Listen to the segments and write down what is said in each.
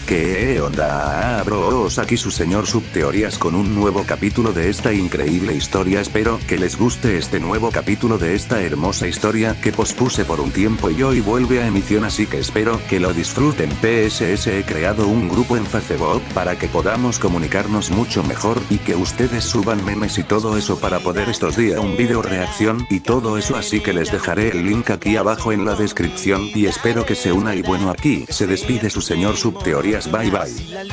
¿Qué onda, bros? Aquí su señor Subteorías con un nuevo capítulo de esta increíble historia. Espero que les guste este nuevo capítulo de esta hermosa historia que pospuse por un tiempo y hoy vuelve a emisión, así que espero que lo disfruten. PSS, he creado un grupo en Facebook para que podamos comunicarnos mucho mejor y que ustedes suban memes y todo eso para poder estos días un video reacción y todo eso, así que les dejaré el link aquí abajo en la descripción y espero que se una. Y bueno, aquí se despide su señor Subteorías. Bye bye.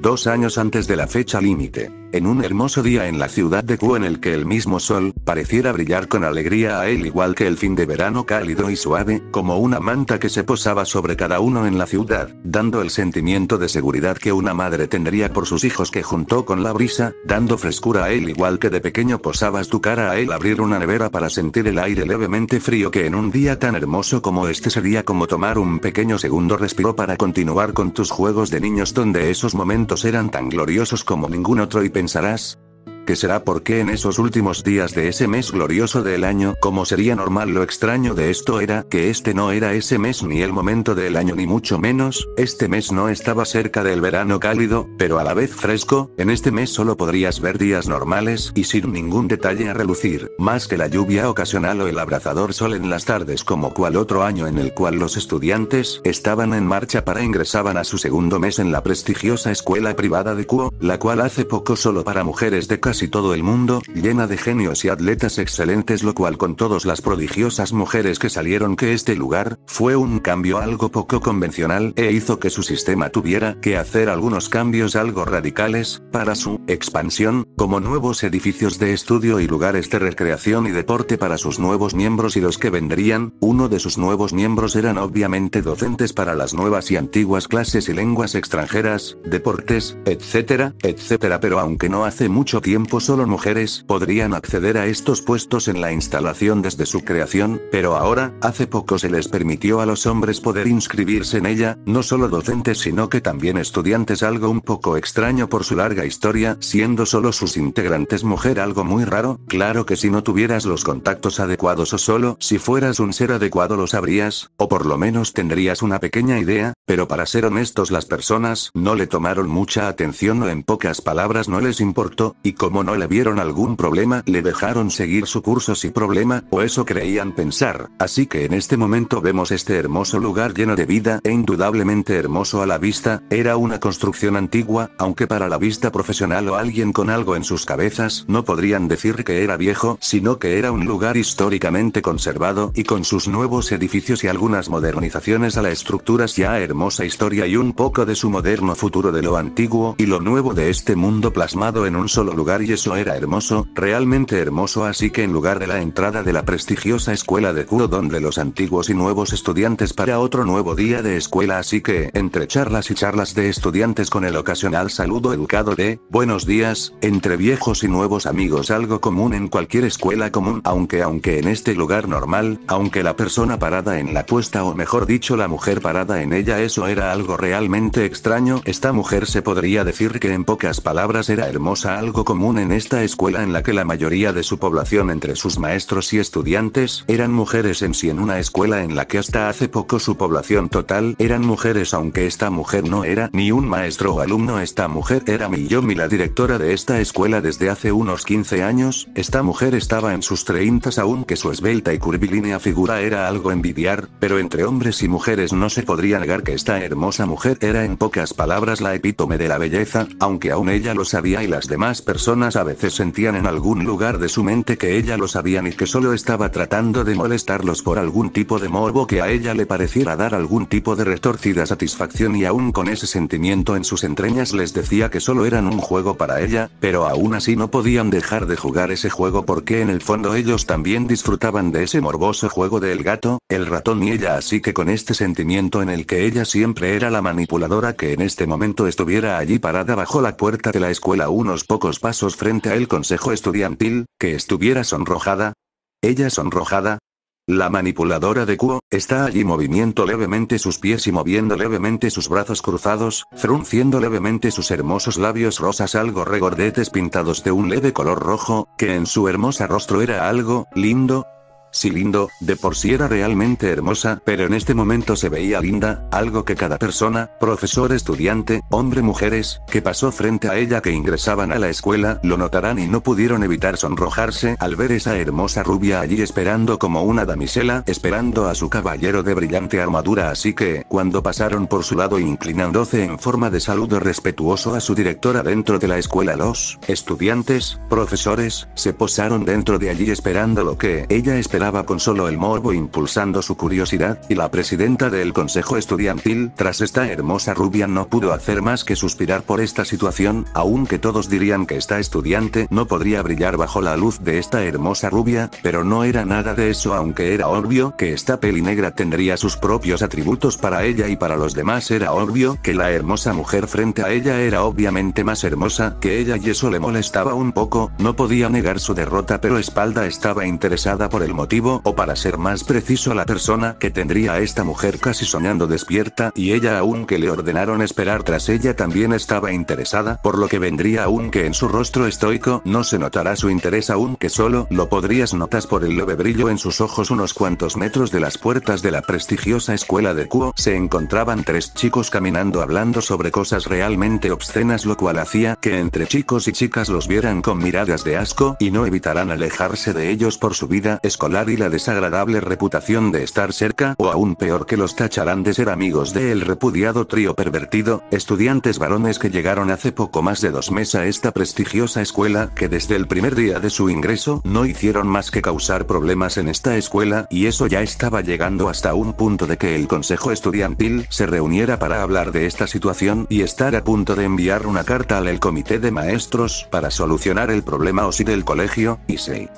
2 años antes de la fecha límite, en un hermoso día en la ciudad de Q en el que el mismo sol pareciera brillar con alegría a él, igual que el fin de verano cálido y suave, como una manta que se posaba sobre cada uno en la ciudad, dando el sentimiento de seguridad que una madre tendría por sus hijos, que juntó con la brisa, dando frescura a él, igual que de pequeño posabas tu cara a él abrir una nevera para sentir el aire levemente frío, que en un día tan hermoso como este sería como tomar un pequeño segundo respiro para continuar con tus juegos de niños, donde esos momentos eran tan gloriosos como ningún otro. Y pensarás, ¿qué será? Porque en esos últimos días de ese mes glorioso del año, como sería normal, lo extraño de esto era que este no era ese mes ni el momento del año, ni mucho menos, este mes no estaba cerca del verano cálido, pero a la vez fresco. En este mes solo podrías ver días normales y sin ningún detalle a relucir, más que la lluvia ocasional o el abrazador sol en las tardes, como cual otro año en el cual los estudiantes estaban en marcha para ingresaban a su segundo mes en la prestigiosa escuela privada de Kuo, la cual hace poco solo para mujeres de casi todo el mundo, llena de genios y atletas excelentes, lo cual con todas las prodigiosas mujeres que salieron, que este lugar fue un cambio algo poco convencional e hizo que su sistema tuviera que hacer algunos cambios algo radicales para su expansión, como nuevos edificios de estudio y lugares de recreación y deporte para sus nuevos miembros y los que vendrían. Uno de sus nuevos miembros eran obviamente docentes para las nuevas y antiguas clases y lenguas extranjeras, deportes, etcétera, etcétera. Pero aunque no hace mucho tiempo solo mujeres podrían acceder a estos puestos en la instalación desde su creación, pero ahora, hace poco se les permitió a los hombres poder inscribirse en ella, no solo docentes sino que también estudiantes, algo un poco extraño por su larga historia, siendo solo sus integrantes mujer, algo muy raro. Claro que si no tuvieras los contactos adecuados o solo si fueras un ser adecuado lo sabrías, o por lo menos tendrías una pequeña idea, pero para ser honestos las personas no le tomaron mucha atención, o en pocas palabras no les importó, y como no le vieron algún problema le dejaron seguir su curso sin problema, o eso creían pensar. Así que en este momento vemos este hermoso lugar lleno de vida e indudablemente hermoso a la vista. Era una construcción antigua, aunque para la vista profesional o alguien con algo en sus cabezas no podrían decir que era viejo, sino que era un lugar históricamente conservado y con sus nuevos edificios y algunas modernizaciones a la estructuras, ya hermosa historia y un poco de su moderno futuro, de lo antiguo y lo nuevo de este mundo plasmado en un solo lugar. Y eso era hermoso, realmente hermoso. Así que en lugar de la entrada de la prestigiosa escuela de Kuo, donde los antiguos y nuevos estudiantes para otro nuevo día de escuela, así que entre charlas y charlas de estudiantes con el ocasional saludo educado de buenos días entre viejos y nuevos amigos, algo común en cualquier escuela común, aunque en este lugar normal, aunque la persona parada en la puesta, o mejor dicho la mujer parada en ella, eso era algo realmente extraño. Esta mujer se podría decir que en pocas palabras era hermosa, algo común en esta escuela en la que la mayoría de su población entre sus maestros y estudiantes eran mujeres en sí, en una escuela en la que hasta hace poco su población total eran mujeres, aunque esta mujer no era ni un maestro o alumno, esta mujer era Miyomi, la directora de esta escuela desde hace unos 15 años, esta mujer estaba en sus 30, aunque su esbelta y curvilínea figura era algo envidiar, pero entre hombres y mujeres no se podría negar que esta hermosa mujer era en pocas palabras la epítome de la belleza, aunque aún ella lo sabía y las demás personas a veces sentían en algún lugar de su mente que ella lo sabían y que solo estaba tratando de molestarlos por algún tipo de morbo que a ella le pareciera dar algún tipo de retorcida satisfacción, y aún con ese sentimiento en sus entrañas les decía que solo eran un juego para ella, pero aún así no podían dejar de jugar ese juego porque en el fondo ellos también disfrutaban de ese morboso juego del gato, el ratón y ella. Así que con este sentimiento en el que ella siempre era la manipuladora, que en este momento estuviera allí parada bajo la puerta de la escuela unos pocos pasos frente al consejo estudiantil, que estuviera sonrojada. Ella sonrojada. La manipuladora de Kuo está allí moviendo levemente sus pies y moviendo levemente sus brazos cruzados, frunciendo levemente sus hermosos labios rosas algo regordetes pintados de un leve color rojo, que en su hermosa rostro era algo lindo. Sí, lindo, de por sí era realmente hermosa, pero en este momento se veía linda, algo que cada persona, profesor, estudiante, hombre, mujeres, que pasó frente a ella que ingresaban a la escuela, lo notarán y no pudieron evitar sonrojarse al ver esa hermosa rubia allí esperando como una damisela, esperando a su caballero de brillante armadura. Así que, cuando pasaron por su lado inclinándose en forma de saludo respetuoso a su directora dentro de la escuela, los estudiantes, profesores, se posaron dentro de allí esperando lo que ella esperaba con solo el morbo impulsando su curiosidad, y la presidenta del consejo estudiantil, tras esta hermosa rubia, no pudo hacer más que suspirar por esta situación, aunque todos dirían que esta estudiante no podría brillar bajo la luz de esta hermosa rubia, pero no era nada de eso, aunque era obvio que esta peli negra tendría sus propios atributos para ella y para los demás era obvio que la hermosa mujer frente a ella era obviamente más hermosa que ella y eso le molestaba un poco, no podía negar su derrota, pero Espalda estaba interesada por el motivo, o para ser más preciso la persona que tendría a esta mujer casi soñando despierta, y ella, aunque le ordenaron esperar tras ella, también estaba interesada por lo que vendría, aunque en su rostro estoico no se notará su interés, aunque solo lo podrías notar por el leve brillo en sus ojos. Unos cuantos metros de las puertas de la prestigiosa escuela de Kuo se encontraban 3 chicos caminando hablando sobre cosas realmente obscenas, lo cual hacía que entre chicos y chicas los vieran con miradas de asco y no evitarán alejarse de ellos por su vida escolar y la desagradable reputación de estar cerca, o aún peor, que los tacharán de ser amigos de el repudiado trío pervertido, estudiantes varones que llegaron hace poco más de 2 meses a esta prestigiosa escuela, que desde el primer día de su ingreso no hicieron más que causar problemas en esta escuela, y eso ya estaba llegando hasta un punto de que el consejo estudiantil se reuniera para hablar de esta situación y estar a punto de enviar una carta al comité de maestros para solucionar el problema o sí del colegio. Issei.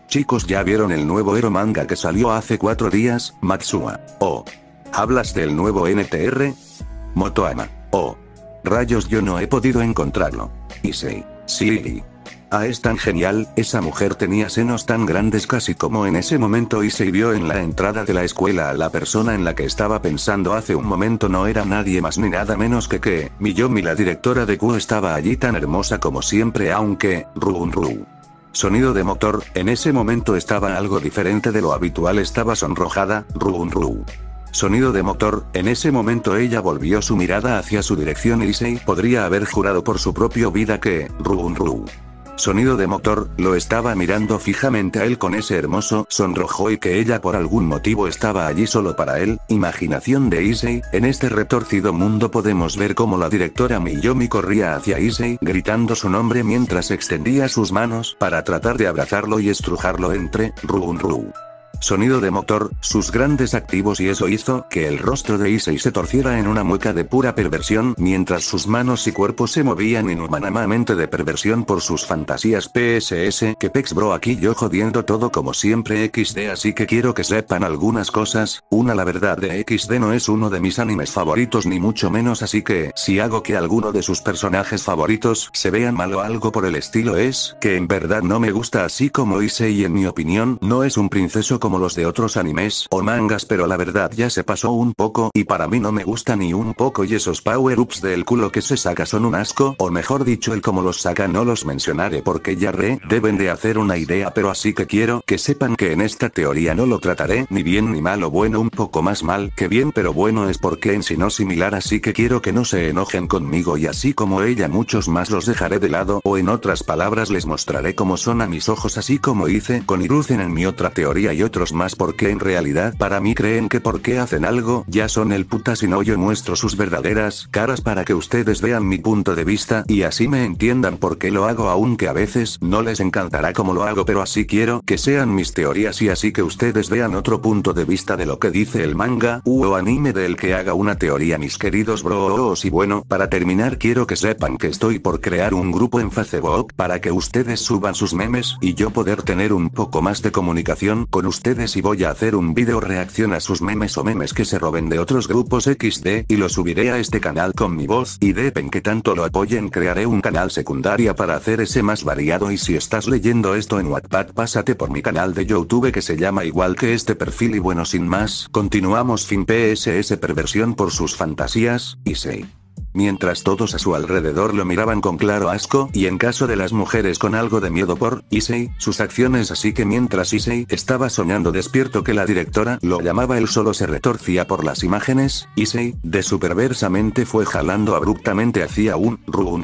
Chicos, ¿ya vieron el nuevo Ero manga que salió hace 4 días, Matsua? ¿Hablas del nuevo NTR? Motoama. Rayos, yo no he podido encontrarlo. Issei. Sí. Es tan genial, esa mujer tenía senos tan grandes casi como en ese momento Issei vio en la entrada de la escuela a la persona en la que estaba pensando hace un momento. No era nadie más ni nada menos que Miyomi, la directora de Kuo. Estaba allí tan hermosa como siempre, aunque, sonido de motor, en ese momento estaba algo diferente de lo habitual, estaba sonrojada, Sonido de motor, en ese momento ella volvió su mirada hacia su dirección y Issei podría haber jurado por su propia vida que, Sonido de motor, lo estaba mirando fijamente a él con ese hermoso sonrojo y que ella por algún motivo estaba allí solo para él. Imaginación de Issei. En este retorcido mundo podemos ver cómo la directora Miyomi corría hacia Issei gritando su nombre mientras extendía sus manos para tratar de abrazarlo y estrujarlo entre Sonido de motor, sus grandes activos, y eso hizo que el rostro de Issei se torciera en una mueca de pura perversión mientras sus manos y cuerpo se movían inhumanamente de perversión por sus fantasías. PSS, que pex bro, aquí yo jodiendo todo como siempre XD, así que quiero que sepan algunas cosas. La verdad de XD no es uno de mis animes favoritos ni mucho menos, así que si hago que alguno de sus personajes favoritos se vean mal o algo por el estilo es que en verdad no me gusta, así como Issei en mi opinión no es un princeso como los de otros animes o mangas, pero la verdad ya se pasó un poco y para mí no me gusta ni un poco, y esos power-ups del culo que se saca son un asco, o mejor dicho el cómo los saca no los mencionaré porque ya deben de hacer una idea, pero así que quiero que sepan que en esta teoría no lo trataré ni bien ni mal o bueno, un poco más mal que bien, pero bueno es porque en sí no similar, así que quiero que no se enojen conmigo y así como ella muchos más los dejaré de lado, o en otras palabras les mostraré cómo son a mis ojos, así como hice con Hiruzen en mi otra teoría y otros más, porque en realidad para mí creen que porque hacen algo ya son el puta, si no yo muestro sus verdaderas caras para que ustedes vean mi punto de vista y así me entiendan por qué lo hago, aunque a veces no les encantará como lo hago, pero así quiero que sean mis teorías y así que ustedes vean otro punto de vista de lo que dice el manga o anime del que haga una teoría, mis queridos bros. Y bueno, para terminar quiero que sepan que estoy por crear un grupo en Facebook para que ustedes suban sus memes y yo poder tener un poco más de comunicación con ustedes, y voy a hacer un video reacción a sus memes o memes que se roben de otros grupos XD y lo subiré a este canal con mi voz, y depen que tanto lo apoyen crearé un canal secundaria para hacer ese más variado, y si estás leyendo esto en Wattpad pásate por mi canal de YouTube que se llama igual que este perfil, y bueno sin más, continuamos. Fin. PSS perversión por sus fantasías, Issei. mientras todos a su alrededor lo miraban con claro asco, y en caso de las mujeres con algo de miedo por Issei, sus acciones. Así que mientras Issei estaba soñando despierto que la directora lo llamaba, él solo se retorcía por las imágenes. Issei, de su perversamente, fue jalando abruptamente hacia un ru.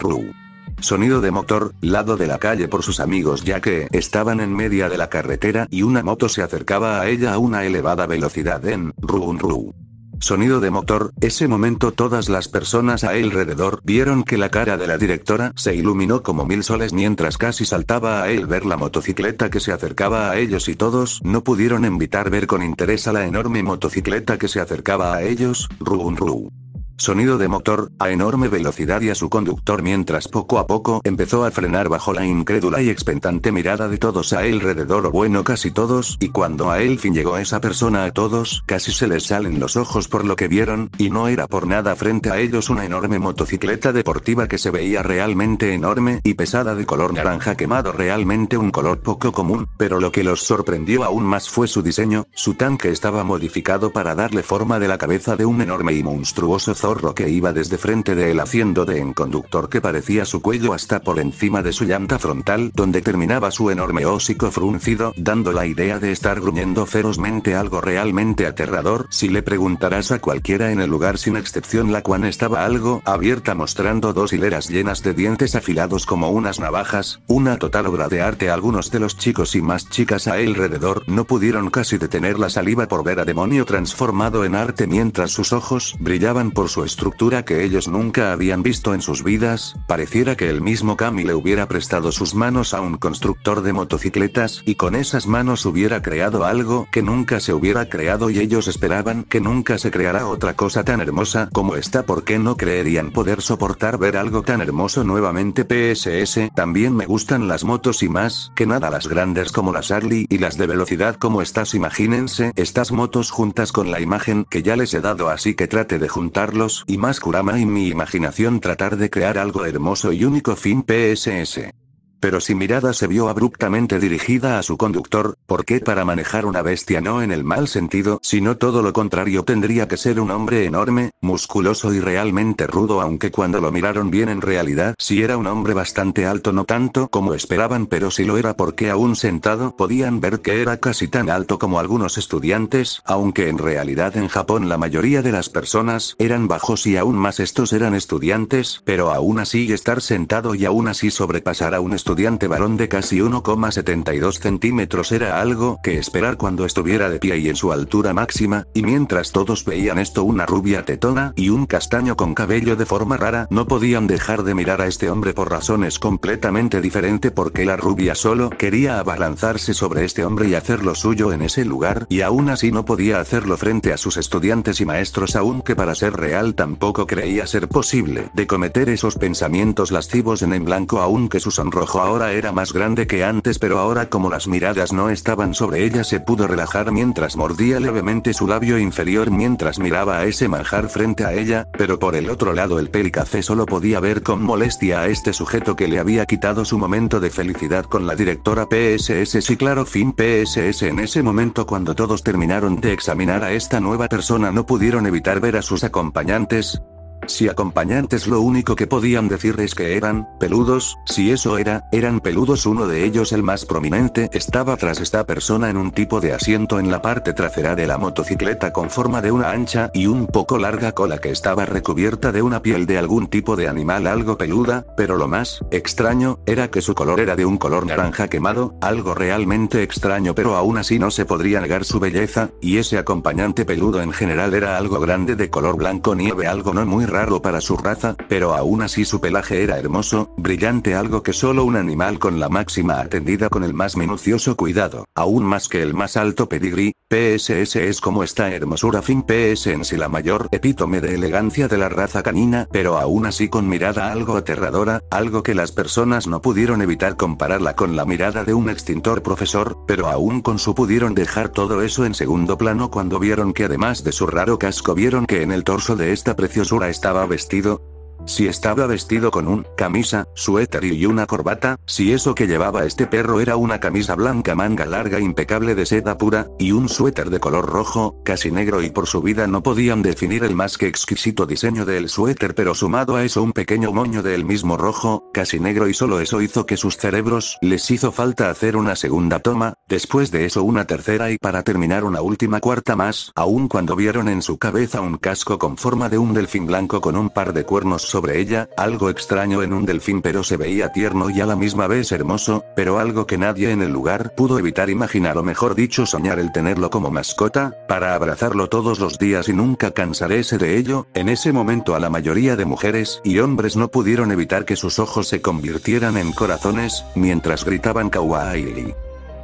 Sonido de motor, lado de la calle por sus amigos, ya que estaban en media de la carretera y una moto se acercaba a ella a una elevada velocidad en ru. Sonido de motor. Ese momento todas las personas a alrededor vieron que la cara de la directora se iluminó como 1000 soles mientras casi saltaba a él ver la motocicleta que se acercaba a ellos, y todos no pudieron evitar ver con interés a la enorme motocicleta que se acercaba a ellos, ru. Sonido de motor, a enorme velocidad, y a su conductor mientras poco a poco empezó a frenar bajo la incrédula y expectante mirada de todos a alrededor, o bueno, casi todos, y cuando a el fin llegó esa persona, a todos casi se les salen los ojos por lo que vieron, y no era por nada frente a ellos una enorme motocicleta deportiva que se veía realmente enorme y pesada, de color naranja quemado, realmente un color poco común, pero lo que los sorprendió aún más fue su diseño. Su tanque estaba modificado para darle forma de la cabeza de un enorme y monstruoso zorro que iba desde frente de él, haciendo de conductor que parecía su cuello hasta por encima de su llanta frontal, donde terminaba su enorme hocico fruncido, dando la idea de estar gruñendo ferozmente, algo realmente aterrador. Si le preguntarás a cualquiera en el lugar sin excepción, la cual estaba algo abierta, mostrando 2 hileras llenas de dientes afilados como unas navajas, una total obra de arte. Algunos de los chicos y más chicas a alrededor no pudieron casi detener la saliva por ver a demonio transformado en arte, mientras sus ojos brillaban por su estructura que ellos nunca habían visto en sus vidas. Pareciera que el mismo Kami le hubiera prestado sus manos a un constructor de motocicletas, y con esas manos hubiera creado algo que nunca se hubiera creado, y ellos esperaban que nunca se creara otra cosa tan hermosa como esta, porque no creerían poder soportar ver algo tan hermoso nuevamente. PSS, también me gustan las motos, y más que nada las grandes como las Harley y las de velocidad como estas. Imagínense estas motos juntas con la imagen que ya les he dado, así que trate de juntarlos y más Kurama y mi imaginación, tratar de crear algo hermoso y único. Fin. PSS. Pero su mirada se vio abruptamente dirigida a su conductor, porque para manejar una bestia, no en el mal sentido, sino todo lo contrario, tendría que ser un hombre enorme, musculoso y realmente rudo, aunque cuando lo miraron bien en realidad sí era un hombre bastante alto, no tanto como esperaban, pero sí lo era, porque aún sentado podían ver que era casi tan alto como algunos estudiantes, aunque en realidad en Japón la mayoría de las personas eran bajos y aún más estos eran estudiantes, pero aún así estar sentado y aún así sobrepasar a un estudiante varón de casi 1,72 centímetros era algo que esperar cuando estuviera de pie y en su altura máxima, y mientras todos veían esto, una rubia tetona y un castaño con cabello de forma rara, no podían dejar de mirar a este hombre por razones completamente diferentes, porque la rubia solo quería abalanzarse sobre este hombre y hacer lo suyo en ese lugar, y aún así no podía hacerlo frente a sus estudiantes y maestros, aunque para ser real tampoco creía ser posible de cometer esos pensamientos lascivos en blanco, aunque su sonrojo ahora era más grande que antes, pero ahora como las miradas no estaban sobre ella se pudo relajar mientras mordía levemente su labio inferior mientras miraba a ese manjar frente a ella, pero por el otro lado el pelicafé solo podía ver con molestia a este sujeto que le había quitado su momento de felicidad con la directora. PSS. Sí, claro. Fin. PSS. En ese momento, cuando todos terminaron de examinar a esta nueva persona, no pudieron evitar ver a sus acompañantes. Si acompañantes, lo único que podían decir es que eran peludos. Si eso eran peludos. Uno de ellos, el más prominente, estaba tras esta persona en un tipo de asiento en la parte trasera de la motocicleta con forma de una ancha y un poco larga cola que estaba recubierta de una piel de algún tipo de animal algo peluda, pero lo más extraño era que su color era de un color naranja quemado, algo realmente extraño, pero aún así no se podría negar su belleza, y ese acompañante peludo en general era algo grande de color blanco nieve, algo no muy raro para su raza, pero aún así su pelaje era hermoso, brillante, algo que solo un animal con la máxima atendida con el más minucioso cuidado, aún más que el más alto pedigrí. PSS es como esta hermosura. Fin. PS en sí la mayor epítome de elegancia de la raza canina, pero aún así con mirada algo aterradora, algo que las personas no pudieron evitar compararla con la mirada de un extintor profesor, pero aún con su pudieron dejar todo eso en segundo plano cuando vieron que además de su raro casco vieron que en el torso de esta preciosura estaba vestido Si estaba vestido con un camisa, suéter y una corbata, si eso que llevaba este perro era una camisa blanca manga larga impecable de seda pura, y un suéter de color rojo, casi negro y por su vida no podían definir el más que exquisito diseño del suéter pero sumado a eso un pequeño moño del mismo rojo, casi negro y solo eso hizo que sus cerebros les hizo falta hacer una segunda toma, después de eso una tercera y para terminar una última cuarta más, aun cuando vieron en su cabeza un casco con forma de un delfín blanco con un par de cuernos sobre ella, algo extraño en un delfín pero se veía tierno y a la misma vez hermoso, pero algo que nadie en el lugar pudo evitar imaginar o mejor dicho soñar el tenerlo como mascota, para abrazarlo todos los días y nunca cansarse de ello. En ese momento a la mayoría de mujeres y hombres no pudieron evitar que sus ojos se convirtieran en corazones, mientras gritaban kawaii.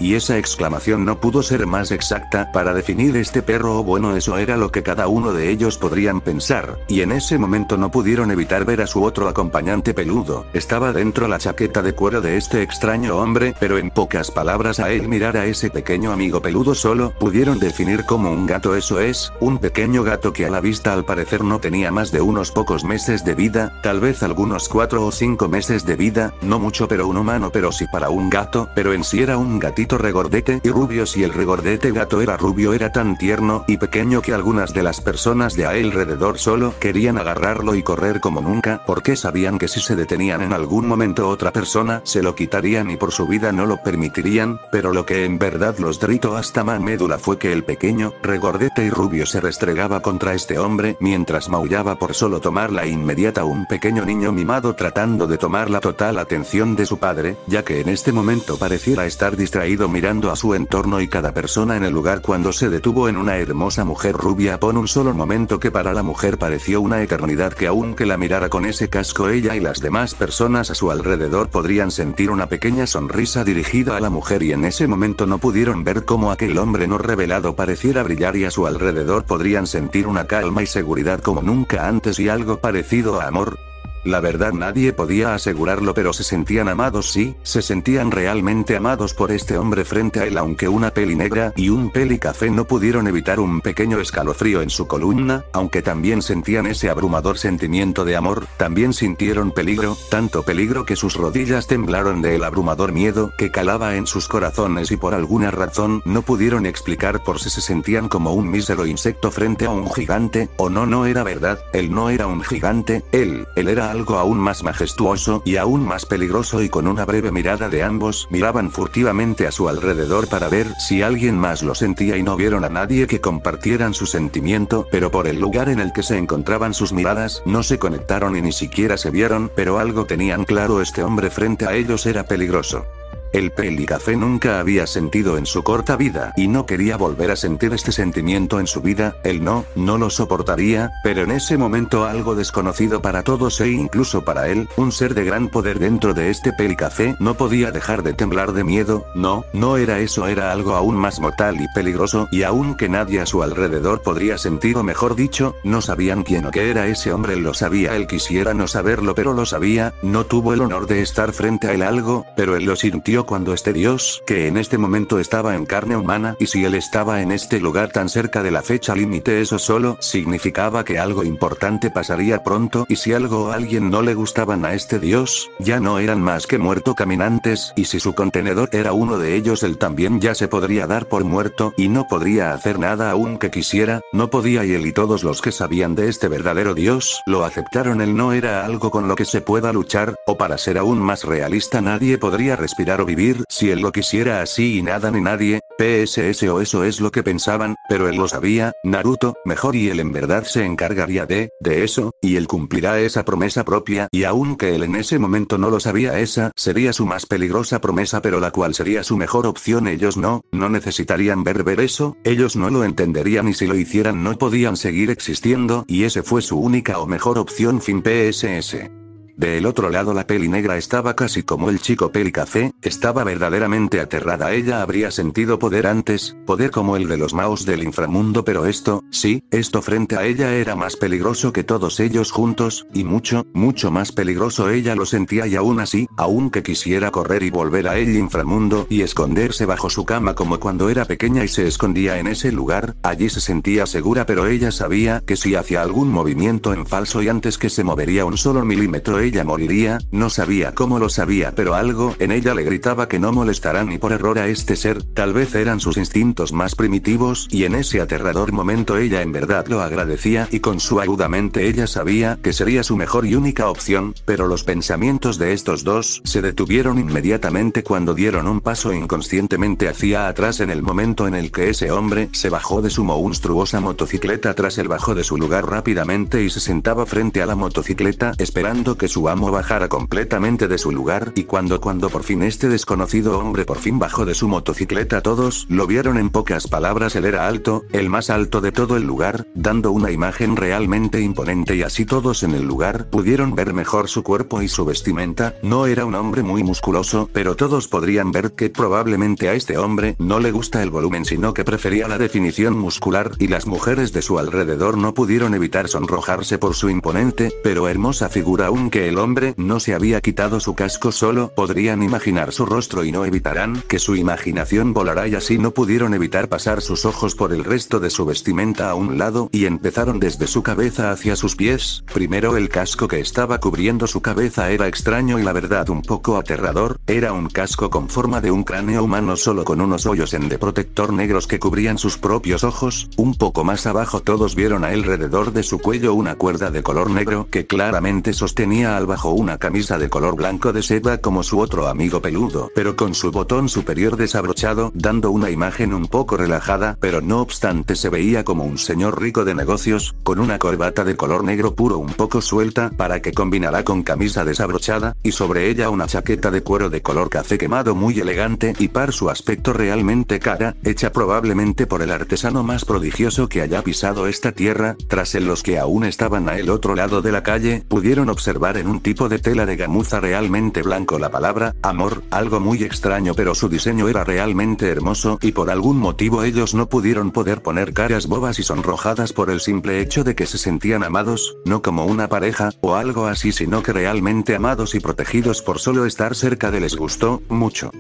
Y esa exclamación no pudo ser más exacta para definir este perro o bueno eso era lo que cada uno de ellos podrían pensar, y en ese momento no pudieron evitar ver a su otro acompañante peludo, estaba dentro la chaqueta de cuero de este extraño hombre, pero en pocas palabras a él mirar a ese pequeño amigo peludo solo pudieron definir como un gato eso es, un pequeño gato que a la vista al parecer no tenía más de unos pocos meses de vida, tal vez algunos 4 o 5 meses de vida, no mucho pero un humano pero sí para un gato, pero en sí era un gatito regordete y rubio si el regordete gato era rubio era tan tierno y pequeño que algunas de las personas de alrededor solo querían agarrarlo y correr como nunca porque sabían que si se detenían en algún momento otra persona se lo quitarían y por su vida no lo permitirían, pero lo que en verdad los derritó hasta la médula fue que el pequeño, regordete y rubio se restregaba contra este hombre mientras maullaba por solo tomar la inmediata un pequeño niño mimado tratando de tomar la total atención de su padre, ya que en este momento pareciera estar distraído mirando a su entorno y cada persona en el lugar cuando se detuvo en una hermosa mujer rubia por un solo momento que para la mujer pareció una eternidad que aunque la mirara con ese casco ella y las demás personas a su alrededor podrían sentir una pequeña sonrisa dirigida a la mujer y en ese momento no pudieron ver cómo aquel hombre no revelado pareciera brillar y a su alrededor podrían sentir una calma y seguridad como nunca antes y algo parecido a amor. La verdad nadie podía asegurarlo pero se sentían amados sí, se sentían realmente amados por este hombre frente a él aunque una peli negra y un peli café no pudieron evitar un pequeño escalofrío en su columna, aunque también sentían ese abrumador sentimiento de amor, también sintieron peligro, tanto peligro que sus rodillas temblaron del abrumador miedo que calaba en sus corazones y por alguna razón no pudieron explicar por si se sentían como un mísero insecto frente a un gigante, o no era verdad, él no era un gigante, él era algo aún más majestuoso y aún más peligroso y con una breve mirada de ambos miraban furtivamente a su alrededor para ver si alguien más lo sentía y no vieron a nadie que compartieran su sentimiento, pero por el lugar en el que se encontraban sus miradas no se conectaron y ni siquiera se vieron, pero algo tenían claro este hombre frente a ellos era peligroso. El pelicafé nunca había sentido en su corta vida y no quería volver a sentir este sentimiento en su vida, él no lo soportaría, pero en ese momento algo desconocido para todos e incluso para él, un ser de gran poder dentro de este pelicafé no podía dejar de temblar de miedo, no era eso era algo aún más mortal y peligroso y aún que nadie a su alrededor podría sentir o mejor dicho, no sabían quién o qué era ese hombre lo sabía él quisiera no saberlo pero lo sabía, no tuvo el honor de estar frente a él algo, pero él lo sintió cuando este Dios, que en este momento estaba en carne humana y si él estaba en este lugar tan cerca de la fecha límite eso solo significaba que algo importante pasaría pronto y si algo o alguien no le gustaban a este Dios, ya no eran más que muerto caminantes y si su contenedor era uno de ellos él también ya se podría dar por muerto y no podría hacer nada aunque quisiera, no podía y él y todos los que sabían de este verdadero Dios lo aceptaron él no era algo con lo que se pueda luchar, o para ser aún más realista nadie podría respirar o vivir si él lo quisiera así y nada ni nadie, PSS o eso es lo que pensaban, pero él lo sabía, Naruto, mejor y él en verdad se encargaría de eso, y él cumplirá esa promesa propia y aunque él en ese momento no lo sabía esa sería su más peligrosa promesa pero la cual sería su mejor opción ellos no necesitarían ver eso, ellos no lo entenderían y si lo hicieran no podían seguir existiendo y ese fue su única o mejor opción fin PSS. Del otro lado la peli negra estaba casi como el chico peli café, estaba verdaderamente aterrada. Ella habría sentido poder antes, poder como el de los maos del inframundo, pero esto, sí, esto frente a ella era más peligroso que todos ellos juntos, y mucho, mucho más peligroso. Ella lo sentía y aún así, aunque quisiera correr y volver a el inframundo y esconderse bajo su cama como cuando era pequeña y se escondía en ese lugar, allí se sentía segura, pero ella sabía que si hacía algún movimiento en falso y antes que se movería un solo milímetro ella moriría. No sabía cómo lo sabía, pero algo en ella le gritaba que no molestará ni por error a este ser. Tal vez eran sus instintos más primitivos, y en ese aterrador momento ella en verdad lo agradecía, y con su aguda mente ella sabía que sería su mejor y única opción, pero los pensamientos de estos dos se detuvieron inmediatamente cuando dieron un paso inconscientemente hacia atrás en el momento en el que ese hombre se bajó de su monstruosa motocicleta. Tras él bajó de su lugar rápidamente y se sentaba frente a la motocicleta esperando que su amo bajara completamente de su lugar, y cuando por fin este desconocido hombre por fin bajó de su motocicleta todos lo vieron. En pocas palabras, él era alto, el más alto de todo el lugar, dando una imagen realmente imponente, y así todos en el lugar pudieron ver mejor su cuerpo y su vestimenta. No era un hombre muy musculoso, pero todos podrían ver que probablemente a este hombre no le gusta el volumen sino que prefería la definición muscular, y las mujeres de su alrededor no pudieron evitar sonrojarse por su imponente, pero hermosa figura. Aunque el hombre no se había quitado su casco, solo podrían imaginar su rostro y no evitarán que su imaginación volará, y así no pudieron evitar pasar sus ojos por el resto de su vestimenta a un lado, y empezaron desde su cabeza hacia sus pies. Primero el casco que estaba cubriendo su cabeza era extraño y la verdad un poco aterrador. Era un casco con forma de un cráneo humano solo con unos hoyos en de protector negros que cubrían sus propios ojos. Un poco más abajo todos vieron alrededor de su cuello una cuerda de color negro que claramente sostenía al bajo una camisa de color blanco de seda como su otro amigo peludo, pero con su botón superior desabrochado, dando una imagen un poco relajada, pero no obstante se veía como un señor rico de negocios, con una corbata de color negro puro un poco suelta para que combinara con camisa desabrochada, y sobre ella una chaqueta de cuero de color café quemado muy elegante y par su aspecto realmente cara, hecha probablemente por el artesano más prodigioso que haya pisado esta tierra. Tras él los que aún estaban al otro lado de la calle pudieron observar en un tipo de tela de gamuza realmente blanco la palabra amor, algo muy extraño, pero su diseño era realmente hermoso, y por algún motivo ellos no pudieron poner caras bobas y sonrojadas por el simple hecho de que se sentían amados, no como una pareja o algo así, sino que realmente amados y protegidos por solo estar cerca de. Les gustó mucho.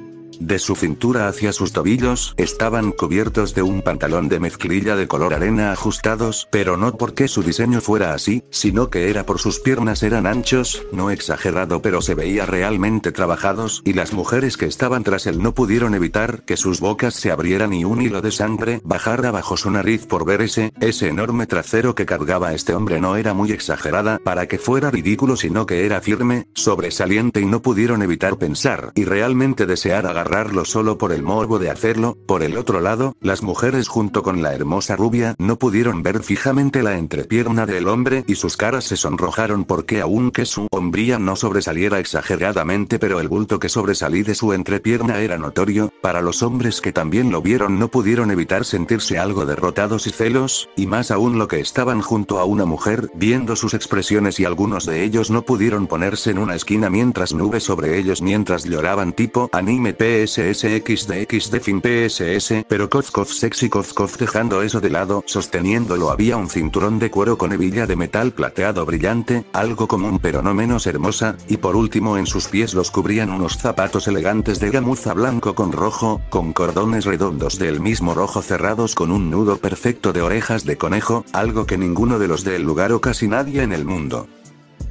De su cintura hacia sus tobillos estaban cubiertos de un pantalón de mezclilla de color arena ajustados, pero no porque su diseño fuera así, sino que era por sus piernas eran anchos, no exagerado, pero se veía realmente trabajados, y las mujeres que estaban tras él no pudieron evitar que sus bocas se abrieran y un hilo de sangre bajara bajo su nariz por ver ese enorme trasero que cargaba este hombre. No era muy exagerada para que fuera ridículo, sino que era firme, sobresaliente, y no pudieron evitar pensar y realmente desear agarrarlo solo por el morbo de hacerlo. Por el otro lado, las mujeres junto con la hermosa rubia no pudieron ver fijamente la entrepierna del hombre y sus caras se sonrojaron porque aunque su hombría no sobresaliera exageradamente, pero el bulto que sobresalía de su entrepierna era notorio. Para los hombres que también lo vieron no pudieron evitar sentirse algo derrotados y celos, y más aún lo que estaban junto a una mujer, viendo sus expresiones, y algunos de ellos no pudieron ponerse en una esquina mientras nubes sobre ellos mientras lloraban tipo anime PSSXDXD fin PSS, pero Kof sexy Kof dejando eso de lado, sosteniéndolo había un cinturón de cuero con hebilla de metal plateado brillante, algo común pero no menos hermosa, y por último en sus pies los cubrían unos zapatos elegantes de gamuza blanco con rojo, con cordones redondos del mismo rojo cerrados con un nudo perfecto de orejas de conejo, algo que ninguno de los del lugar o casi nadie en el mundo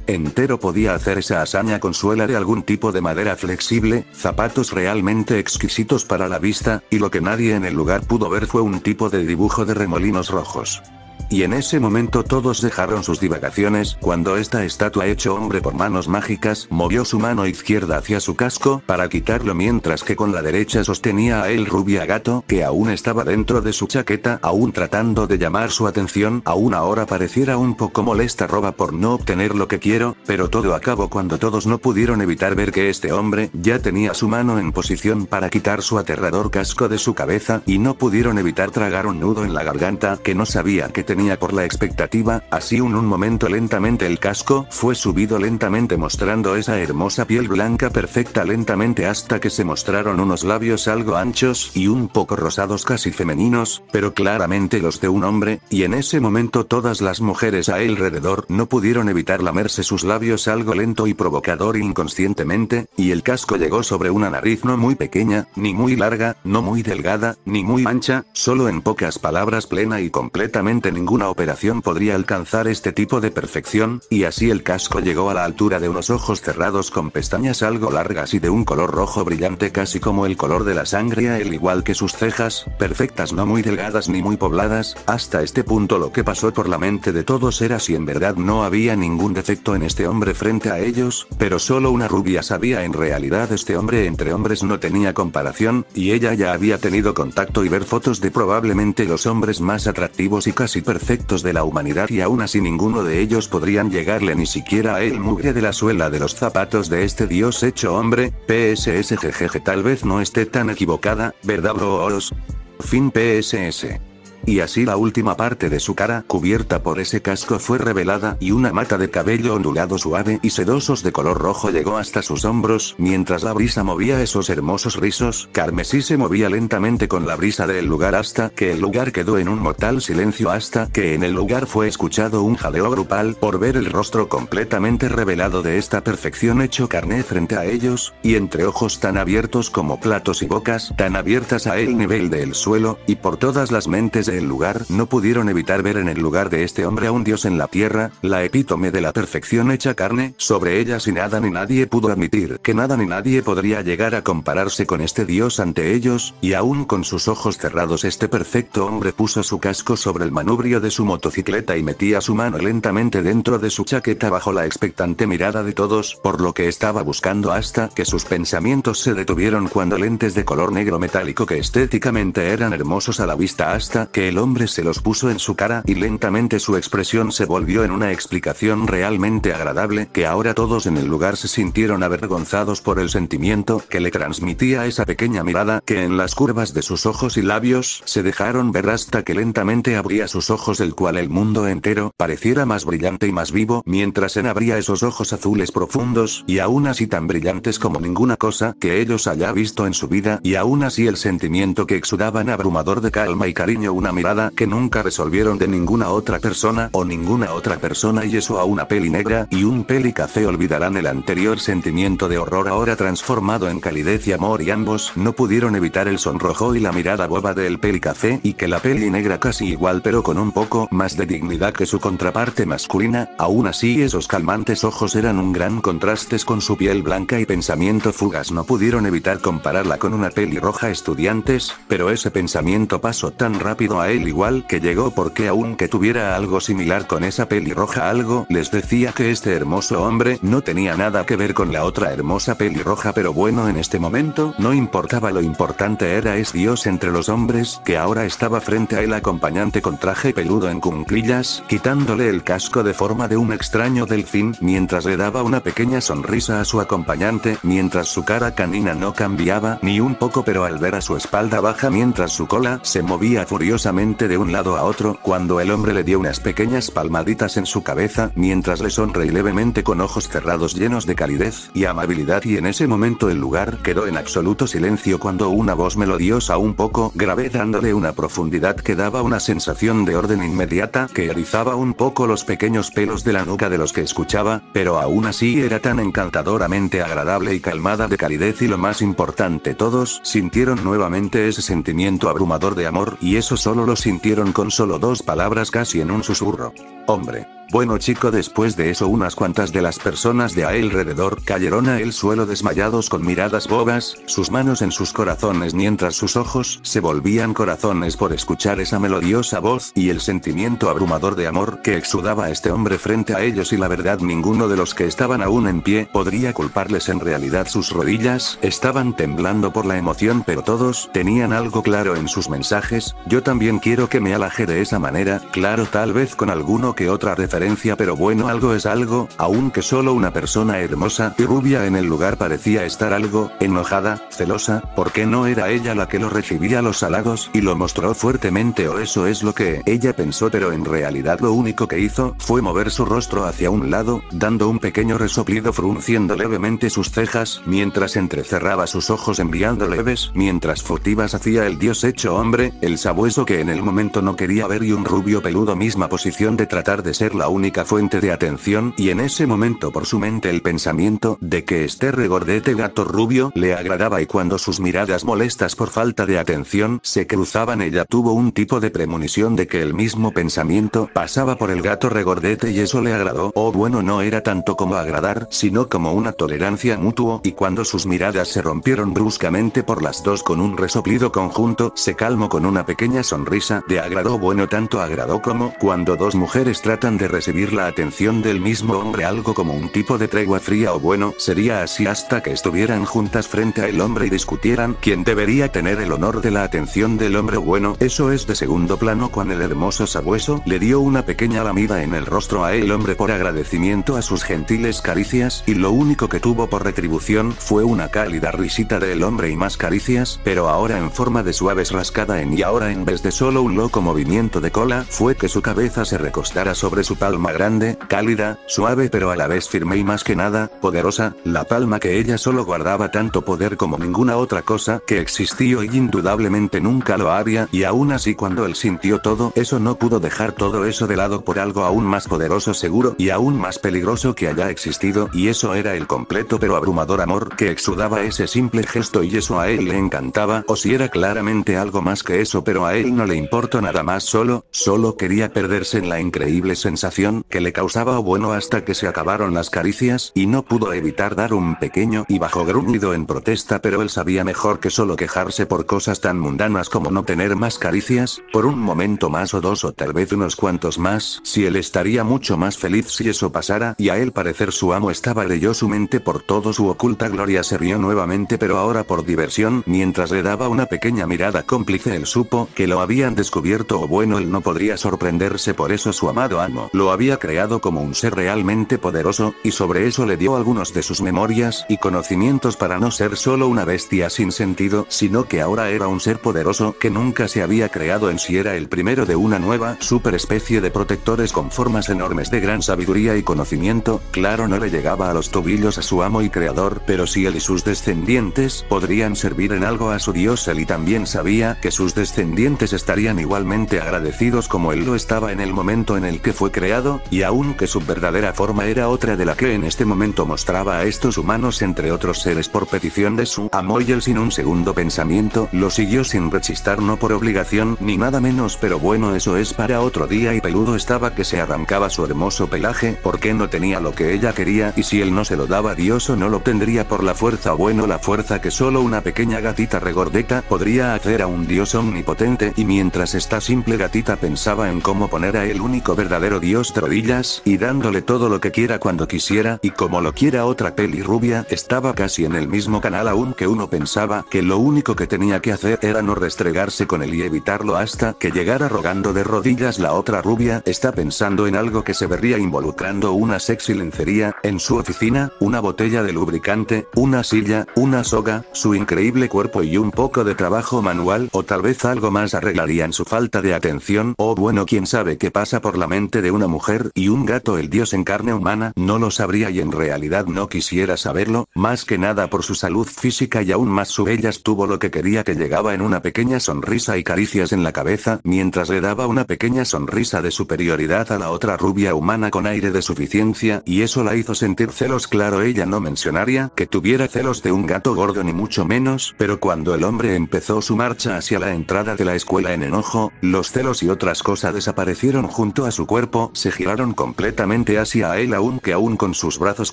entero podía hacer. Esa hazaña con suela de algún tipo de madera flexible, zapatos realmente exquisitos para la vista, y lo que nadie en el lugar pudo ver fue un tipo de dibujo de remolinos rojos. Y en ese momento todos dejaron sus divagaciones, cuando esta estatua hecho hombre por manos mágicas movió su mano izquierda hacia su casco para quitarlo, mientras que con la derecha sostenía a el rubia gato que aún estaba dentro de su chaqueta, aún tratando de llamar su atención. Aún ahora pareciera un poco molesta Roba por no obtener lo que quiero, pero todo acabó cuando todos no pudieron evitar ver que este hombre ya tenía su mano en posición para quitar su aterrador casco de su cabeza, y no pudieron evitar tragar un nudo en la garganta que no sabía que tenía. tenía por la expectativa, así en un momento lentamente el casco fue subido lentamente mostrando esa hermosa piel blanca perfecta lentamente hasta que se mostraron unos labios algo anchos y un poco rosados casi femeninos, pero claramente los de un hombre, y en ese momento todas las mujeres a alrededor no pudieron evitar lamerse sus labios algo lento y provocador inconscientemente, y el casco llegó sobre una nariz no muy pequeña, ni muy larga, no muy delgada, ni muy ancha, solo en pocas palabras plena y completamente ninguna operación podría alcanzar este tipo de perfección, y así el casco llegó a la altura de unos ojos cerrados con pestañas algo largas y de un color rojo brillante casi como el color de la sangre al igual que sus cejas, perfectas no muy delgadas ni muy pobladas, hasta este punto lo que pasó por la mente de todos era si en verdad no había ningún defecto en este hombre frente a ellos, pero solo una rubia sabía en realidad este hombre entre hombres no tenía comparación, y ella ya había tenido contacto y ver fotos de probablemente los hombres más atractivos y casi perfectos de la humanidad y aún así ninguno de ellos podrían llegarle ni siquiera a el mugre de la suela de los zapatos de este dios hecho hombre, PSSGGG tal vez no esté tan equivocada, ¿verdad bros? Fin PSS. Y así la última parte de su cara cubierta por ese casco fue revelada y una mata de cabello ondulado suave y sedosos de color rojo llegó hasta sus hombros mientras la brisa movía esos hermosos rizos, carmesí se movía lentamente con la brisa del lugar hasta que el lugar quedó en un mortal silencio hasta que en el lugar fue escuchado un jaleo grupal por ver el rostro completamente revelado de esta perfección hecho carne frente a ellos, y entre ojos tan abiertos como platos y bocas tan abiertas a el nivel del suelo, y por todas las mentes del lugar no pudieron evitar ver en el lugar de este hombre a un dios en la tierra, la epítome de la perfección hecha carne, sobre ella sin nada ni nadie pudo admitir que nada ni nadie podría llegar a compararse con este dios ante ellos, y aún con sus ojos cerrados este perfecto hombre puso su casco sobre el manubrio de su motocicleta y metía su mano lentamente dentro de su chaqueta bajo la expectante mirada de todos por lo que estaba buscando hasta que sus pensamientos se detuvieron cuando lentes de color negro metálico que estéticamente eran hermosos a la vista hasta que el hombre se los puso en su cara y lentamente su expresión se volvió en una explicación realmente agradable que ahora todos en el lugar se sintieron avergonzados por el sentimiento que le transmitía esa pequeña mirada que en las curvas de sus ojos y labios se dejaron ver hasta que lentamente abría sus ojos el cual el mundo entero pareciera más brillante y más vivo mientras en abría esos ojos azules profundos y aún así tan brillantes como ninguna cosa que ellos haya visto en su vida y aún así el sentimiento que exudaban abrumador de calma y cariño una mirada que nunca resolvieron de ninguna otra persona o ninguna otra persona y eso a una peli negra y un peli café olvidarán el anterior sentimiento de horror ahora transformado en calidez y amor y ambos no pudieron evitar el sonrojo y la mirada boba del peli café y que la peli negra casi igual pero con un poco más de dignidad que su contraparte masculina, aún así esos calmantes ojos eran un gran contraste con su piel blanca y pensamiento fugaz no pudieron evitar compararla con una peli roja estudiantes, pero ese pensamiento pasó tan rápido a él igual que llegó porque aunque tuviera algo similar con esa pelirroja algo les decía que este hermoso hombre no tenía nada que ver con la otra hermosa pelirroja pero bueno en este momento no importaba lo importante era es Dios entre los hombres que ahora estaba frente a él acompañante con traje peludo en cunclillas quitándole el casco de forma de un extraño delfín mientras le daba una pequeña sonrisa a su acompañante mientras su cara canina no cambiaba ni un poco pero al ver a su espalda baja mientras su cola se movía furiosamente de un lado a otro cuando el hombre le dio unas pequeñas palmaditas en su cabeza mientras le sonreí levemente con ojos cerrados llenos de calidez y amabilidad y en ese momento el lugar quedó en absoluto silencio cuando una voz melodiosa un poco grave dándole una profundidad que daba una sensación de orden inmediata que erizaba un poco los pequeños pelos de la nuca de los que escuchaba, pero aún así era tan encantadoramente agradable y calmada de calidez y lo más importante todos sintieron nuevamente ese sentimiento abrumador de amor y eso solo lo sintieron con solo dos palabras casi en un susurro. Hombre. Bueno chico después de eso unas cuantas de las personas de alrededor cayeron a el suelo desmayados con miradas bobas, sus manos en sus corazones mientras sus ojos se volvían corazones por escuchar esa melodiosa voz y el sentimiento abrumador de amor que exudaba este hombre frente a ellos y la verdad ninguno de los que estaban aún en pie podría culparles en realidad sus rodillas estaban temblando por la emoción pero todos tenían algo claro en sus mensajes, yo también quiero que me aleje de esa manera, claro tal vez con alguno que otra referencia diferencia, pero bueno, algo es algo, aunque solo una persona hermosa y rubia en el lugar parecía estar algo enojada, celosa, porque no era ella la que lo recibía los halagos y lo mostró fuertemente, o eso es lo que ella pensó, pero en realidad lo único que hizo fue mover su rostro hacia un lado, dando un pequeño resoplido, frunciendo levemente sus cejas, mientras entrecerraba sus ojos enviando leves, mientras furtivas hacia el dios hecho hombre, el sabueso que en el momento no quería ver, y un rubio peludo, misma posición de tratar de ser la única fuente de atención, y en ese momento por su mente el pensamiento de que este regordete gato rubio le agradaba, y cuando sus miradas molestas por falta de atención se cruzaban, ella tuvo un tipo de premonición de que el mismo pensamiento pasaba por el gato regordete y eso le agradó, o bueno, no era tanto como agradar, sino como una tolerancia mutuo, y cuando sus miradas se rompieron bruscamente por las dos con un resoplido conjunto, se calmó con una pequeña sonrisa de agrado, bueno, tanto agradó como cuando dos mujeres tratan de recibir la atención del mismo hombre, algo como un tipo de tregua fría, o bueno, sería así hasta que estuvieran juntas frente a el hombre y discutieran quién debería tener el honor de la atención del hombre. Bueno, eso es de segundo plano cuando el hermoso sabueso le dio una pequeña lamida en el rostro a el hombre por agradecimiento a sus gentiles caricias, y lo único que tuvo por retribución fue una cálida risita del hombre y más caricias, pero ahora en forma de suaves rascada y ahora en vez de solo un loco movimiento de cola, fue que su cabeza se recostara sobre su palma grande, cálida, suave pero a la vez firme y más que nada, poderosa, la palma que ella solo guardaba tanto poder como ninguna otra cosa que existió y indudablemente nunca lo haría, y aún así cuando él sintió todo eso no pudo dejar todo eso de lado por algo aún más poderoso, seguro y aún más peligroso que haya existido, y eso era el completo pero abrumador amor que exudaba ese simple gesto, y eso a él le encantaba, o si era claramente algo más que eso, pero a él no le importó nada más, solo quería perderse en la increíble sensación que le causaba, o bueno, hasta que se acabaron las caricias y no pudo evitar dar un pequeño y bajo gruñido en protesta, pero él sabía mejor que solo quejarse por cosas tan mundanas como no tener más caricias, por un momento más o dos o tal vez unos cuantos más, si él estaría mucho más feliz si eso pasara, y a él parecer su amo estaba leyó su mente por todo su oculta gloria, se rió nuevamente pero ahora por diversión, mientras le daba una pequeña mirada cómplice, él supo que lo habían descubierto, o bueno, él no podría sorprenderse por eso su amado amo lo había creado como un ser realmente poderoso, y sobre eso le dio algunos de sus memorias y conocimientos para no ser solo una bestia sin sentido, sino que ahora era un ser poderoso que nunca se había creado en sí, era el primero de una nueva superespecie de protectores con formas enormes de gran sabiduría y conocimiento. Claro, no le llegaba a los tobillos a su amo y creador, pero sí él y sus descendientes podrían servir en algo a su dios. Él y también sabía que sus descendientes estarían igualmente agradecidos como él lo estaba en el momento en el que fue creado, y aunque su verdadera forma era otra de la que en este momento mostraba a estos humanos entre otros seres por petición de su amo, y él sin un segundo pensamiento lo siguió sin rechistar, no por obligación ni nada menos, pero bueno, eso es para otro día. Y peludo estaba que se arrancaba su hermoso pelaje porque no tenía lo que ella quería, y si él no se lo daba Dios o no lo tendría por la fuerza, o bueno, la fuerza que solo una pequeña gatita regordeta podría hacer a un dios omnipotente, y mientras esta simple gatita pensaba en cómo poner a el único verdadero dios de rodillas y dándole todo lo que quiera cuando quisiera y como lo quiera, otra pelirrubia estaba casi en el mismo canal, aunque uno pensaba que lo único que tenía que hacer era no restregarse con él y evitarlo hasta que llegara rogando de rodillas. La otra rubia está pensando en algo que se vería involucrando una sexy lencería en su oficina, una botella de lubricante, una silla, una soga, su increíble cuerpo y un poco de trabajo manual, o tal vez algo más arreglarían su falta de atención, o bueno, quién sabe qué pasa por la mente de una mujer y un gato, el dios en carne humana, no lo sabría y en realidad no quisiera saberlo, más que nada por su salud física y aún más su belleza. Tuvo lo que quería, que llegaba en una pequeña sonrisa y caricias en la cabeza, mientras le daba una pequeña sonrisa de superioridad a la otra rubia humana con aire de suficiencia, y eso la hizo sentir celos. Claro, ella no mencionaría que tuviera celos de un gato gordo ni mucho menos, pero cuando el hombre empezó su marcha hacia la entrada de la escuela en enojo, los celos y otras cosas desaparecieron junto a su cuerpo, se giraron completamente hacia él, aunque aún con sus brazos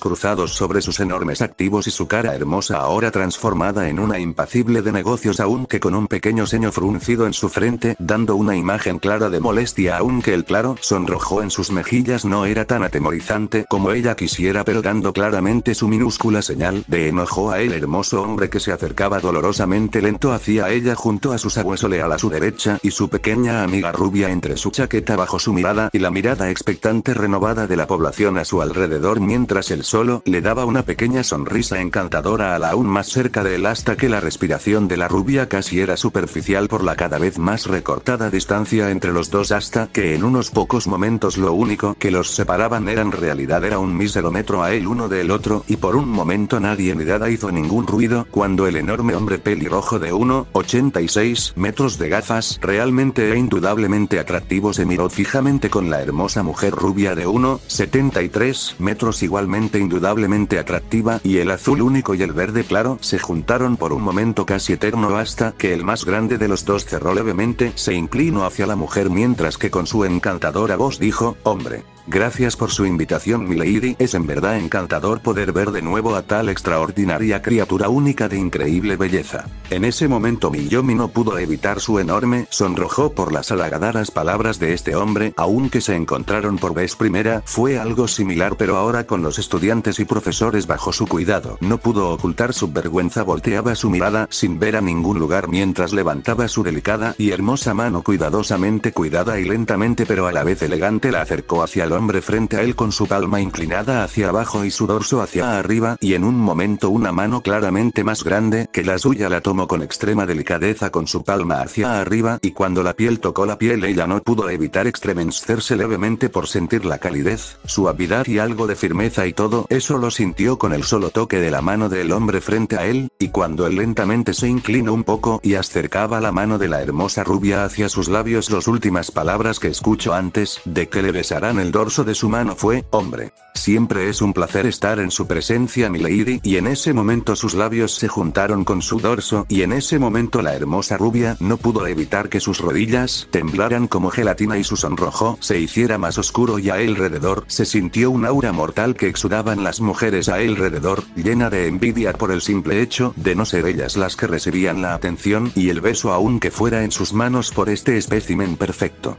cruzados sobre sus enormes activos y su cara hermosa ahora transformada en una impacible de negocios, aunque con un pequeño ceño fruncido en su frente, dando una imagen clara de molestia, aunque el claro sonrojo en sus mejillas no era tan atemorizante como ella quisiera, pero dando claramente su minúscula señal de enojo a el hermoso hombre que se acercaba dolorosamente lento hacia ella junto a su sabueso leal a su derecha y su pequeña amiga rubia entre su chaqueta bajo su mirada y la mirada expectante renovada de la población a su alrededor mientras él solo le daba una pequeña sonrisa encantadora a la aún más cerca de él hasta que la respiración de la rubia casi era superficial por la cada vez más recortada distancia entre los dos hasta que en unos pocos momentos lo único que los separaban en realidad era un mísero metro a él uno del otro y por un momento nadie ni nada hizo ningún ruido cuando el enorme hombre pelirrojo de 1,86 metros de gafas realmente e indudablemente atractivo se miró fijamente con la hermosa mujer rubia de 1,73 metros igualmente indudablemente atractiva y el azul único y el verde claro se juntaron por un momento casi eterno hasta que el más grande de los dos cerró levemente, se inclinó hacia la mujer mientras que con su encantadora voz dijo, hombre. Gracias por su invitación milady, es en verdad encantador poder ver de nuevo a tal extraordinaria criatura única de increíble belleza. En ese momento Miyomi no pudo evitar su enorme sonrojo por las halagadoras palabras de este hombre, aunque se encontraron por vez primera, fue algo similar pero ahora con los estudiantes y profesores bajo su cuidado. No pudo ocultar su vergüenza, volteaba su mirada sin ver a ningún lugar mientras levantaba su delicada y hermosa mano cuidadosamente cuidada y lentamente pero a la vez elegante la acercó hacia el hombre frente a él con su palma inclinada hacia abajo y su dorso hacia arriba y en un momento una mano claramente más grande que la suya la tomó con extrema delicadeza con su palma hacia arriba y cuando la piel tocó la piel ella no pudo evitar estremecerse levemente por sentir la calidez, suavidad y algo de firmeza y todo eso lo sintió con el solo toque de la mano del hombre frente a él, y cuando él lentamente se inclinó un poco y acercaba la mano de la hermosa rubia hacia sus labios las últimas palabras que escuchó antes de que le besaran el dorso de su mano fue, hombre. Siempre es un placer estar en su presencia milady y en ese momento sus labios se juntaron con su dorso y en ese momento la hermosa rubia no pudo evitar que sus rodillas temblaran como gelatina y su sonrojo se hiciera más oscuro y a alrededor se sintió un aura mortal que exudaban las mujeres a alrededor, llena de envidia por el simple hecho de no ser ellas las que recibían la atención y el beso aunque fuera en sus manos por este espécimen perfecto.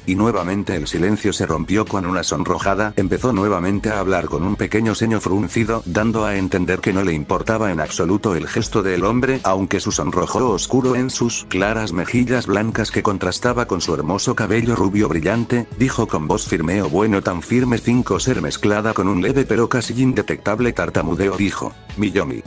Y nuevamente el silencio se rompió con una sonrojada, empezó nuevamente a hablar con un pequeño ceño fruncido, dando a entender que no le importaba en absoluto el gesto del hombre, aunque su sonrojo oscuro en sus claras mejillas blancas que contrastaba con su hermoso cabello rubio brillante, dijo con voz firme o bueno tan firme 5 ser mezclada con un leve pero casi indetectable tartamudeo dijo, Miyomi,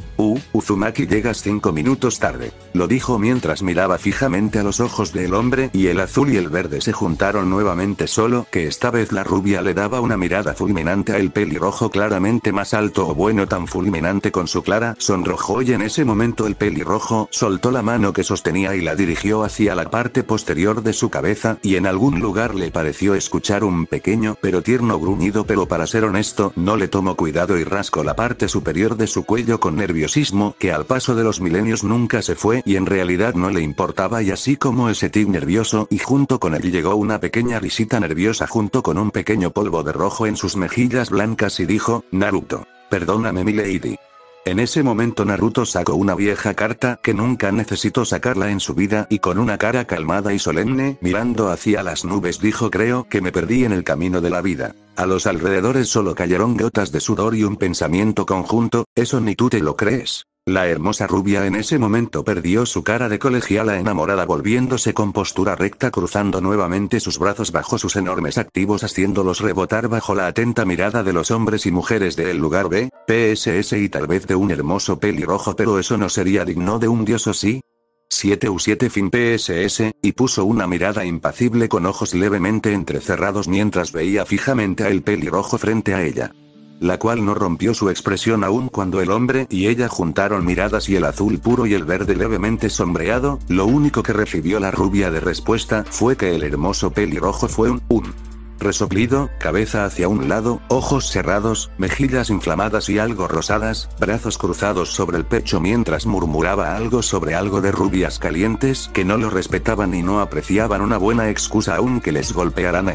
Uzumaki llegas 5 minutos tarde. Lo dijo mientras miraba fijamente a los ojos del hombre y el azul y el verde se juntaron nuevamente solo que esta vez la rubia le daba una mirada fulminante a el pelirrojo claramente más alto o bueno tan fulminante con su clara sonrojo y en ese momento el pelirrojo soltó la mano que sostenía y la dirigió hacia la parte posterior de su cabeza y en algún lugar le pareció escuchar un pequeño pero tierno gruñido pero para ser honesto no le tomó cuidado y rascó la parte superior de su cuello con nerviosismo que al paso de los milenios nunca se fue y en realidad no le importaba y así como ese tic nervioso y junto con él llegó una pequeña risita nerviosa junto con un pequeño polvo de rojo en sus mejillas blancas y dijo, Naruto. Perdóname milady. En ese momento Naruto sacó una vieja carta que nunca necesitó sacarla en su vida y con una cara calmada y solemne, mirando hacia las nubes dijo creo que me perdí en el camino de la vida. A los alrededores solo cayeron gotas de sudor y un pensamiento conjunto, eso ni tú te lo crees. La hermosa rubia en ese momento perdió su cara de colegiala enamorada volviéndose con postura recta cruzando nuevamente sus brazos bajo sus enormes activos haciéndolos rebotar bajo la atenta mirada de los hombres y mujeres del lugar B, PSS y tal vez de un hermoso pelirrojo pero eso no sería digno de un dios o sí. 7U7 fin PSS, y puso una mirada impacible con ojos levemente entrecerrados mientras veía fijamente a el pelirrojo frente a ella. La cual no rompió su expresión aún cuando el hombre y ella juntaron miradas y el azul puro y el verde levemente sombreado, lo único que recibió la rubia de respuesta fue que el hermoso pelirrojo fue un resoplido, cabeza hacia un lado, ojos cerrados, mejillas inflamadas y algo rosadas, brazos cruzados sobre el pecho mientras murmuraba algo sobre algo de rubias calientes que no lo respetaban y no apreciaban una buena excusa aunque les golpearan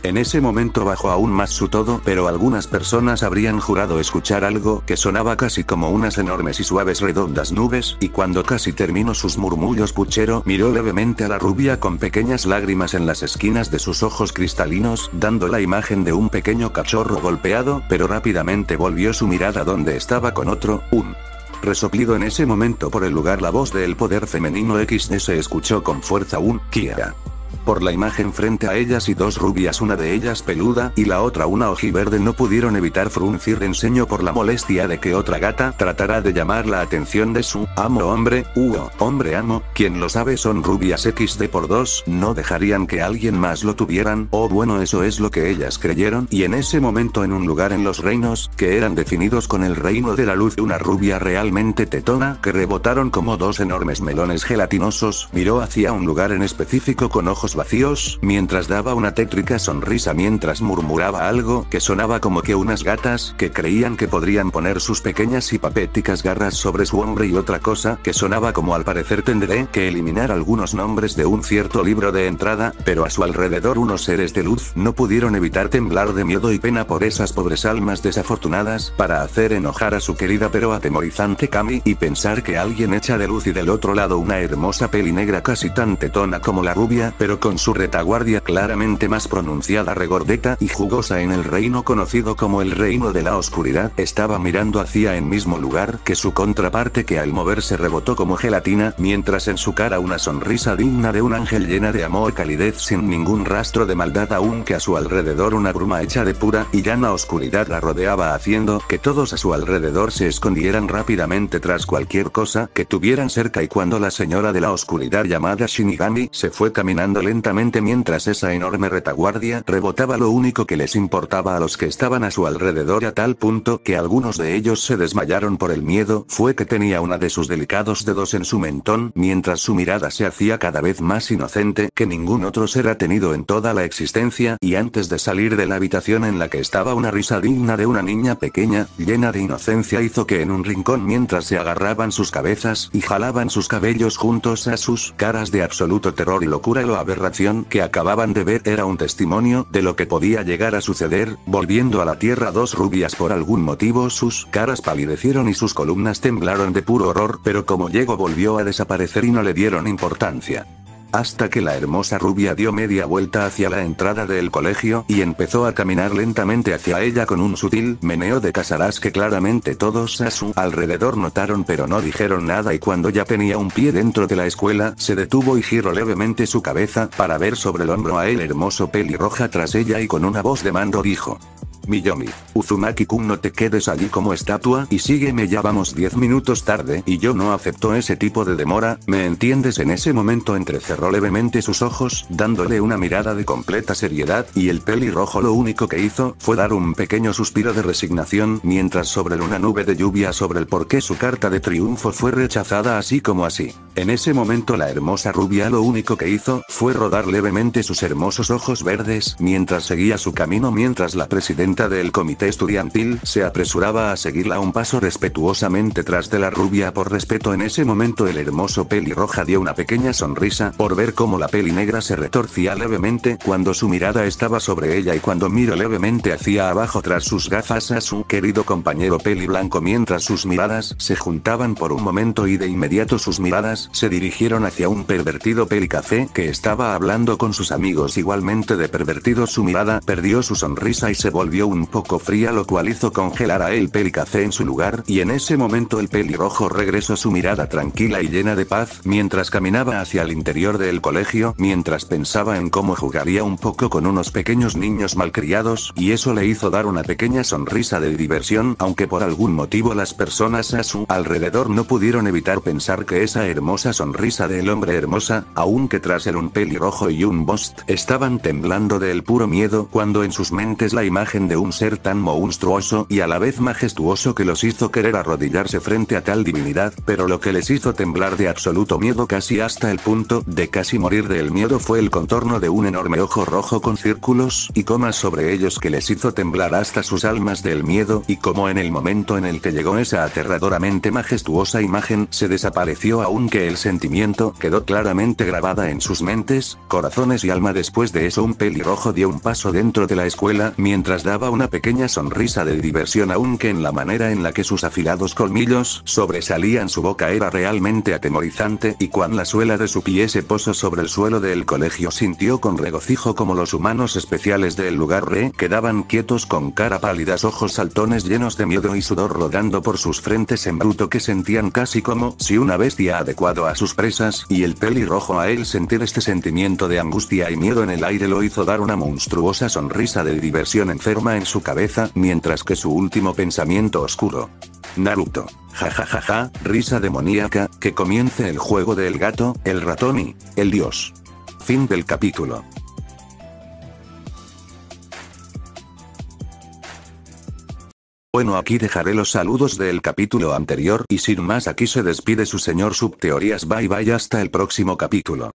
En ese momento bajó aún más su todo, pero algunas personas habrían jurado escuchar algo que sonaba casi como unas enormes y suaves redondas nubes, y cuando casi terminó sus murmullos Puchero miró levemente a la rubia con pequeñas lágrimas en las esquinas de sus ojos cristalinos, dando la imagen de un pequeño cachorro golpeado, pero rápidamente volvió su mirada donde estaba con otro, un resoplido en ese momento por el lugar la voz del poder femenino XD se escuchó con fuerza un Kiara. Por la imagen frente a ellas y dos rubias, una de ellas peluda y la otra una ojiverde, no pudieron evitar fruncir el ceño por la molestia de que otra gata tratara de llamar la atención de su amo hombre, hombre amo, quien lo sabe son rubias XD por dos, no dejarían que alguien más lo tuvieran, o bueno, eso es lo que ellas creyeron, y en ese momento en un lugar en los reinos, que eran definidos con el reino de la luz, una rubia realmente tetona, que rebotaron como dos enormes melones gelatinosos, miró hacia un lugar en específico con ojos vacíos, mientras daba una tétrica sonrisa mientras murmuraba algo que sonaba como que unas gatas que creían que podrían poner sus pequeñas y patéticas garras sobre su hombre, y otra cosa que sonaba como al parecer tendré que eliminar algunos nombres de un cierto libro de entrada, pero a su alrededor unos seres de luz no pudieron evitar temblar de miedo y pena por esas pobres almas desafortunadas, para hacer enojar a su querida pero atemorizante Kami, y pensar que alguien hecha de luz y del otro lado una hermosa peli negra casi tan tetona como la rubia, pero con su retaguardia claramente más pronunciada, regordeta y jugosa en el reino conocido como el reino de la oscuridad, estaba mirando hacia el mismo lugar que su contraparte, que al moverse rebotó como gelatina, mientras en su cara una sonrisa digna de un ángel llena de amor y calidez sin ningún rastro de maldad, aunque a su alrededor una bruma hecha de pura y llana oscuridad la rodeaba, haciendo que todos a su alrededor se escondieran rápidamente tras cualquier cosa que tuvieran cerca. Y cuando la señora de la oscuridad llamada Shinigami se fue caminando lentamente mientras esa enorme retaguardia rebotaba, lo único que les importaba a los que estaban a su alrededor, a tal punto que algunos de ellos se desmayaron por el miedo, fue que tenía una de sus delicados dedos en su mentón, mientras su mirada se hacía cada vez más inocente que ningún otro ser ha tenido en toda la existencia, y antes de salir de la habitación en la que estaba, una risa digna de una niña pequeña, llena de inocencia, hizo que en un rincón, mientras se agarraban sus cabezas y jalaban sus cabellos juntos a sus caras de absoluto terror y locura, la aberración que acababan de ver era un testimonio de lo que podía llegar a suceder, volviendo a la tierra dos rubias. Por algún motivo sus caras palidecieron y sus columnas temblaron de puro horror, pero como llegó volvió a desaparecer y no le dieron importancia. Hasta que la hermosa rubia dio media vuelta hacia la entrada del colegio y empezó a caminar lentamente hacia ella con un sutil meneo de casarás que claramente todos a su alrededor notaron pero no dijeron nada, y cuando ya tenía un pie dentro de la escuela se detuvo y giró levemente su cabeza para ver sobre el hombro a el hermoso pelirroja tras ella, y con una voz de mando dijo: Miyomi, Uzumaki-kun, no te quedes allí como estatua y sígueme, ya vamos 10 minutos tarde y yo no acepto ese tipo de demora, ¿me entiendes? En ese momento entrecerró levemente sus ojos, dándole una mirada de completa seriedad, y el pelirrojo lo único que hizo fue dar un pequeño suspiro de resignación, mientras sobre una nube de lluvia sobre el por qué su carta de triunfo fue rechazada así como así. En ese momento la hermosa rubia lo único que hizo fue rodar levemente sus hermosos ojos verdes mientras seguía su camino, mientras la presidenta del comité estudiantil se apresuraba a seguirla un paso respetuosamente tras de la rubia por respeto. En ese momento el hermoso pelirroja dio una pequeña sonrisa por ver cómo la peli negra se retorcía levemente cuando su mirada estaba sobre ella, y cuando miró levemente hacia abajo tras sus gafas a su querido compañero peli blanco, mientras sus miradas se juntaban por un momento y de inmediato sus miradas se dirigieron hacia un pervertido pelicafé que estaba hablando con sus amigos igualmente de pervertido. Su mirada perdió su sonrisa y se volvió un poco fría, lo cual hizo congelar a el pelicafé en su lugar, y en ese momento el pelirrojo regresó su mirada tranquila y llena de paz mientras caminaba hacia el interior del colegio, mientras pensaba en cómo jugaría un poco con unos pequeños niños malcriados, y eso le hizo dar una pequeña sonrisa de diversión, aunque por algún motivo las personas a su alrededor no pudieron evitar pensar que esa hermosa sonrisa del hombre hermosa, aunque tras él un pelirrojo y un Bost estaban temblando del puro miedo cuando en sus mentes la imagen de un ser tan monstruoso y a la vez majestuoso que los hizo querer arrodillarse frente a tal divinidad, pero lo que les hizo temblar de absoluto miedo casi hasta el punto de casi morir del miedo fue el contorno de un enorme ojo rojo con círculos y comas sobre ellos que les hizo temblar hasta sus almas del miedo, y como en el momento en el que llegó esa aterradoramente majestuosa imagen se desapareció, aunque el sentimiento quedó claramente grabada en sus mentes, corazones y alma. Después de eso un pelirrojo dio un paso dentro de la escuela mientras daba dibujaba una pequeña sonrisa de diversión, aunque en la manera en la que sus afilados colmillos sobresalían su boca era realmente atemorizante, y cuando la suela de su pie se posó sobre el suelo del colegio sintió con regocijo como los humanos especiales del lugar quedaban quietos con cara pálidas, ojos saltones llenos de miedo y sudor rodando por sus frentes en bruto, que sentían casi como si una bestia adecuado a sus presas, y el pelirrojo a él sentir este sentimiento de angustia y miedo en el aire lo hizo dar una monstruosa sonrisa de diversión enferma en su cabeza, mientras que su último pensamiento oscuro: Naruto. Ja, risa demoníaca, que comience el juego del gato, el ratón y el dios. Fin del capítulo. Bueno, aquí dejaré los saludos del capítulo anterior y sin más aquí se despide su señor Subteorías. Bye bye, hasta el próximo capítulo.